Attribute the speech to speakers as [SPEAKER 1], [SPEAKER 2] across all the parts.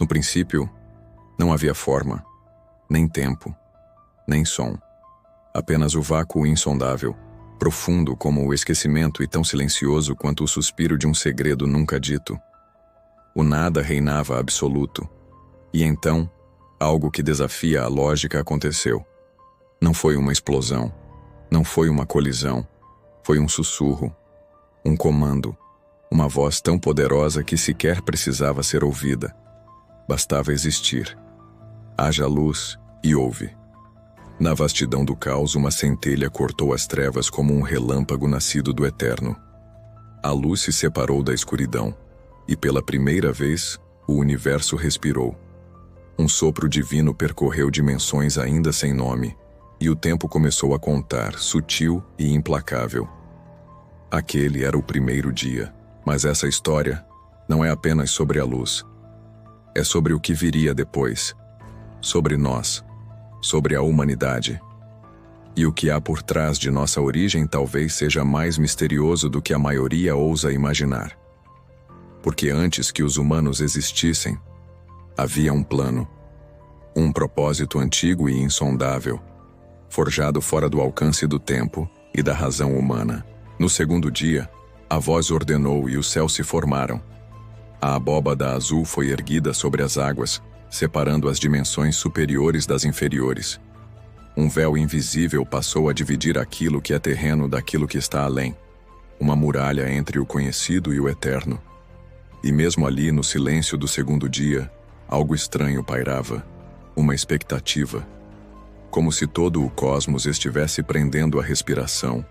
[SPEAKER 1] No princípio, não havia forma, nem tempo, nem som. Apenas o vácuo insondável, profundo como o esquecimento e tão silencioso quanto o suspiro de um segredo nunca dito. O nada reinava absoluto. E então, algo que desafia a lógica aconteceu. Não foi uma explosão, não foi uma colisão, foi um sussurro, um comando, uma voz tão poderosa que sequer precisava ser ouvida. Bastava existir. Haja luz e ouve. Na vastidão do caos, uma centelha cortou as trevas como um relâmpago nascido do eterno. A luz se separou da escuridão, e pela primeira vez, o universo respirou. Um sopro divino percorreu dimensões ainda sem nome, e o tempo começou a contar, sutil e implacável. Aquele era o primeiro dia, mas essa história não é apenas sobre a luz. É sobre o que viria depois, sobre nós, sobre a humanidade. E o que há por trás de nossa origem talvez seja mais misterioso do que a maioria ousa imaginar. Porque antes que os humanos existissem, havia um plano, um propósito antigo e insondável, forjado fora do alcance do tempo e da razão humana. No segundo dia, a voz ordenou e os céus se formaram. A abóbada azul foi erguida sobre as águas, separando as dimensões superiores das inferiores. Um véu invisível passou a dividir aquilo que é terreno daquilo que está além, uma muralha entre o conhecido e o eterno. E mesmo ali, no silêncio do segundo dia, algo estranho pairava, uma expectativa. Como se todo o cosmos estivesse prendendo a respiração,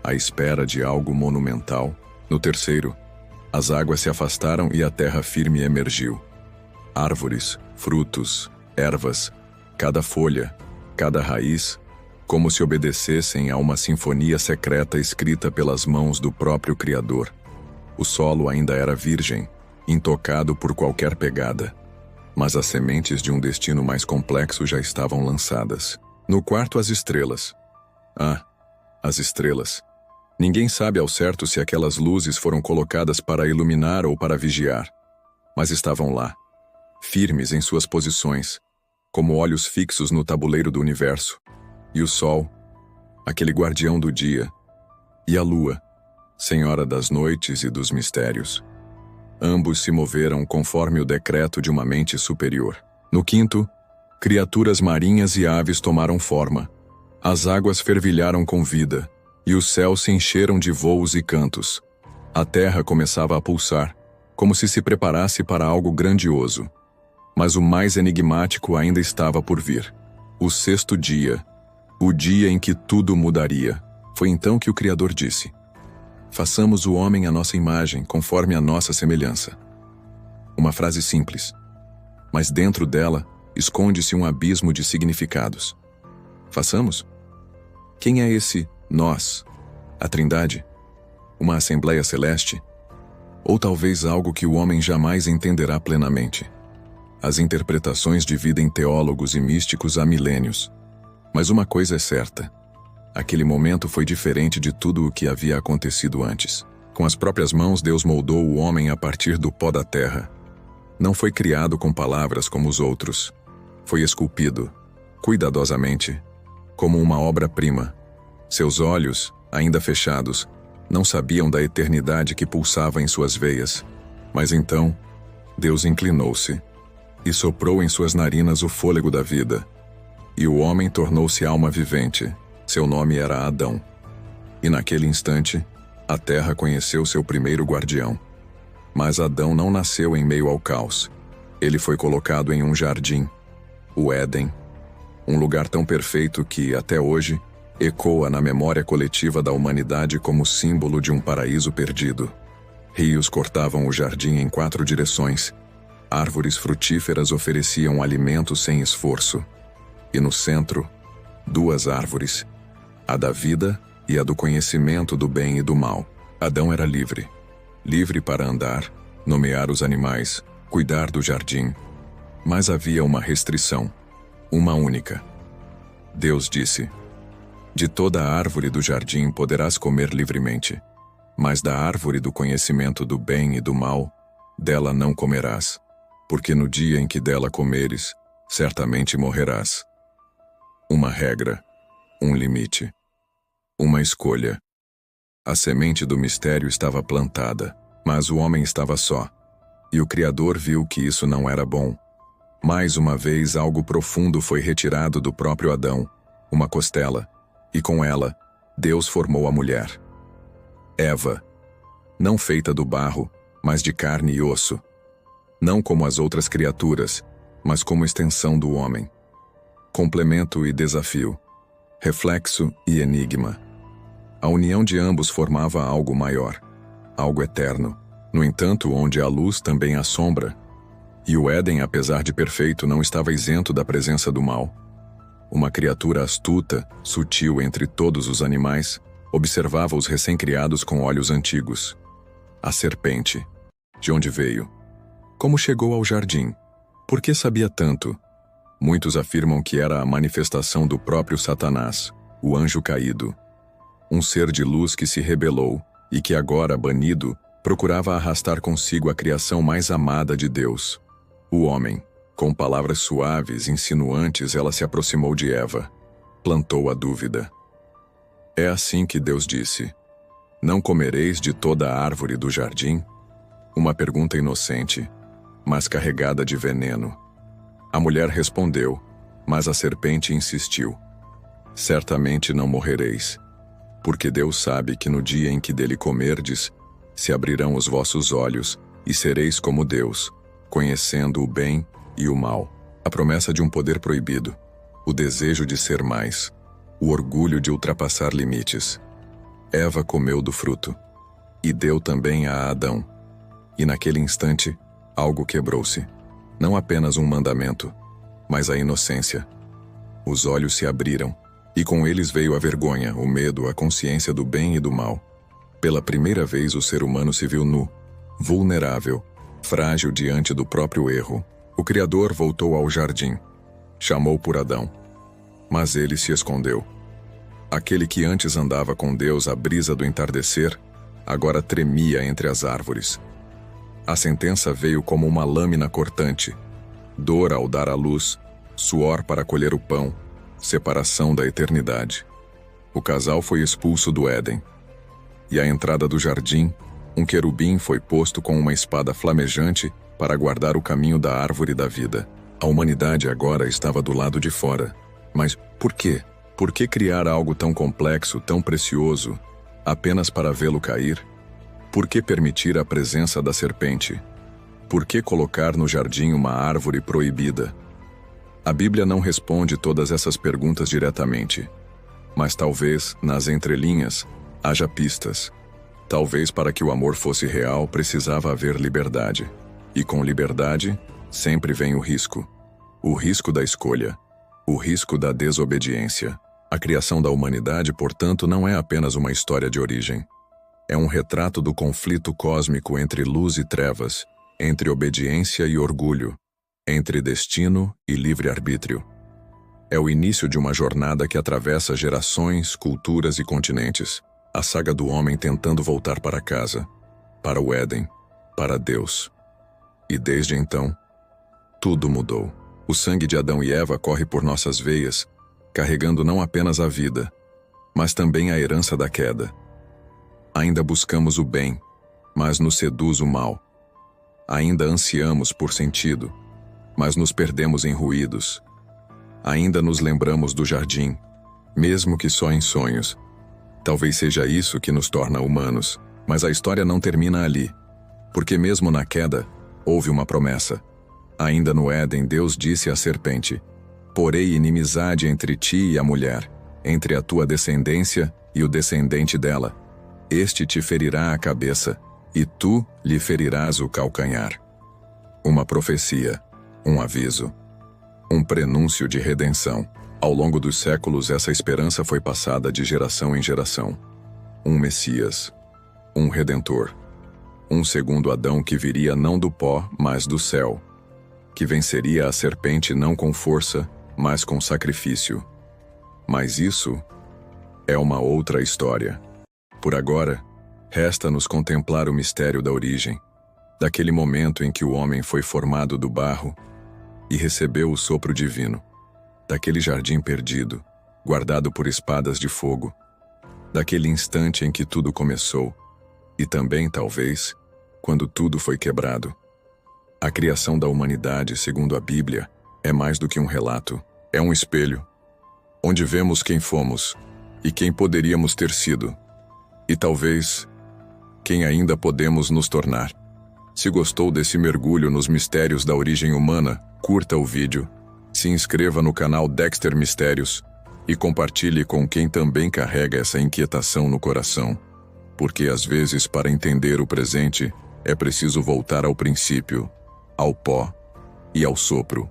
[SPEAKER 1] à espera de algo monumental. No terceiro, as águas se afastaram e a terra firme emergiu. Árvores, frutos, ervas, cada folha, cada raiz, como se obedecessem a uma sinfonia secreta escrita pelas mãos do próprio Criador. O solo ainda era virgem, intocado por qualquer pegada, mas as sementes de um destino mais complexo já estavam lançadas. No quarto, as estrelas. As estrelas. Ninguém sabe ao certo se aquelas luzes foram colocadas para iluminar ou para vigiar, mas estavam lá, firmes em suas posições, como olhos fixos no tabuleiro do universo. E o sol, aquele guardião do dia, e a lua, senhora das noites e dos mistérios. Ambos se moveram conforme o decreto de uma mente superior. No quinto, criaturas marinhas e aves tomaram forma. As águas fervilharam com vida, e os céus se encheram de voos e cantos. A terra começava a pulsar, como se preparasse para algo grandioso. Mas o mais enigmático ainda estava por vir. O sexto dia, o dia em que tudo mudaria. Foi então que o Criador disse: façamos o homem à nossa imagem, conforme a nossa semelhança. Uma frase simples, mas dentro dela esconde-se um abismo de significados. Façamos? Quem é esse nós? A Trindade? Uma Assembleia Celeste? Ou talvez algo que o homem jamais entenderá plenamente? As interpretações dividem teólogos e místicos há milênios. Mas uma coisa é certa: aquele momento foi diferente de tudo o que havia acontecido antes. Com as próprias mãos, Deus moldou o homem a partir do pó da terra. Não foi criado com palavras como os outros. Foi esculpido, cuidadosamente, como uma obra-prima. Seus olhos, ainda fechados, não sabiam da eternidade que pulsava em suas veias. Mas então, Deus inclinou-se e soprou em suas narinas o fôlego da vida. E o homem tornou-se alma vivente. Seu nome era Adão. E naquele instante, a terra conheceu seu primeiro guardião. Mas Adão não nasceu em meio ao caos. Ele foi colocado em um jardim, o Éden, um lugar tão perfeito que, até hoje, ecoa na memória coletiva da humanidade como símbolo de um paraíso perdido. Rios cortavam o jardim em 4 direções. Árvores frutíferas ofereciam alimento sem esforço. E no centro, 2 árvores, a da vida e a do conhecimento do bem e do mal. Adão era livre. Livre para andar, nomear os animais, cuidar do jardim. Mas havia uma restrição, uma única. Deus disse: de toda a árvore do jardim poderás comer livremente, mas da árvore do conhecimento do bem e do mal, dela não comerás. porque no dia em que dela comeres, certamente morrerás. Uma regra, um limite, uma escolha. A semente do mistério estava plantada, mas o homem estava só. E o Criador viu que isso não era bom. Mais uma vez, algo profundo foi retirado do próprio Adão, uma costela, e com ela, Deus formou a mulher. Eva, não feita do barro, mas de carne e osso. Não como as outras criaturas, mas como extensão do homem. Complemento e desafio. Reflexo e enigma. A união de ambos formava algo maior, algo eterno. No entanto, onde há luz também há sombra. E o Éden, apesar de perfeito, não estava isento da presença do mal. Uma criatura astuta, sutil entre todos os animais, observava os recém-criados com olhos antigos. A serpente. De onde veio? Como chegou ao jardim? Por que sabia tanto? Muitos afirmam que era a manifestação do próprio Satanás, o anjo caído. Um ser de luz que se rebelou e que agora, banido, procurava arrastar consigo a criação mais amada de Deus. O homem. Com palavras suaves, insinuantes, ela se aproximou de Eva. Plantou a dúvida. É assim que Deus disse: não comereis de toda a árvore do jardim? Uma pergunta inocente, mas carregada de veneno. A mulher respondeu, mas a serpente insistiu: certamente não morrereis, porque Deus sabe que no dia em que dele comerdes, se abrirão os vossos olhos, e sereis como Deus, conhecendo o bem e o mal. A promessa de um poder proibido, o desejo de ser mais, o orgulho de ultrapassar limites. Eva comeu do fruto, e deu também a Adão. E naquele instante, algo quebrou-se. Não apenas um mandamento, mas a inocência. Os olhos se abriram, e com eles veio a vergonha, o medo, a consciência do bem e do mal. Pela primeira vez o ser humano se viu nu, vulnerável, frágil diante do próprio erro. O Criador voltou ao jardim. Chamou por Adão. Mas ele se escondeu. Aquele que antes andava com Deus à brisa do entardecer, agora tremia entre as árvores. A sentença veio como uma lâmina cortante. Dor ao dar à luz, suor para colher o pão, separação da eternidade. O casal foi expulso do Éden. E à entrada do jardim, um querubim foi posto com uma espada flamejante para guardar o caminho da árvore da vida. A humanidade agora estava do lado de fora. Mas por quê? Por que criar algo tão complexo, tão precioso, apenas para vê-lo cair? Por que permitir a presença da serpente? Por que colocar no jardim uma árvore proibida? A Bíblia não responde todas essas perguntas diretamente, mas talvez, nas entrelinhas, haja pistas. Talvez para que o amor fosse real precisava haver liberdade. E com liberdade, sempre vem o risco. O risco da escolha. O risco da desobediência. A criação da humanidade, portanto, não é apenas uma história de origem. É um retrato do conflito cósmico entre luz e trevas, entre obediência e orgulho, entre destino e livre-arbítrio. É o início de uma jornada que atravessa gerações, culturas e continentes. A saga do homem tentando voltar para casa, para o Éden, para Deus. E desde então, tudo mudou. O sangue de Adão e Eva corre por nossas veias, carregando não apenas a vida, mas também a herança da queda. Ainda buscamos o bem, mas nos seduz o mal. Ainda ansiamos por sentido, mas nos perdemos em ruídos. Ainda nos lembramos do jardim, mesmo que só em sonhos. Talvez seja isso que nos torna humanos, mas a história não termina ali. Porque mesmo na queda, houve uma promessa. Ainda no Éden, Deus disse à serpente: porei inimizade entre ti e a mulher, entre a tua descendência e o descendente dela. Este te ferirá a cabeça, e tu lhe ferirás o calcanhar. Uma profecia, um aviso, um prenúncio de redenção. Ao longo dos séculos, essa esperança foi passada de geração em geração. Um Messias, um Redentor, um segundo Adão que viria não do pó, mas do céu, que venceria a serpente não com força, mas com sacrifício. Mas isso é uma outra história. Por agora, resta-nos contemplar o mistério da origem, daquele momento em que o homem foi formado do barro e recebeu o sopro divino, daquele jardim perdido, guardado por espadas de fogo, daquele instante em que tudo começou, e também, talvez, quando tudo foi quebrado. A criação da humanidade, segundo a Bíblia, é mais do que um relato, é um espelho, onde vemos quem fomos e quem poderíamos ter sido, e talvez quem ainda podemos nos tornar. Se gostou desse mergulho nos mistérios da origem humana, curta o vídeo, se inscreva no canal Dexter Mistérios e compartilhe com quem também carrega essa inquietação no coração, porque às vezes, para entender o presente, é preciso voltar ao princípio, ao pó e ao sopro.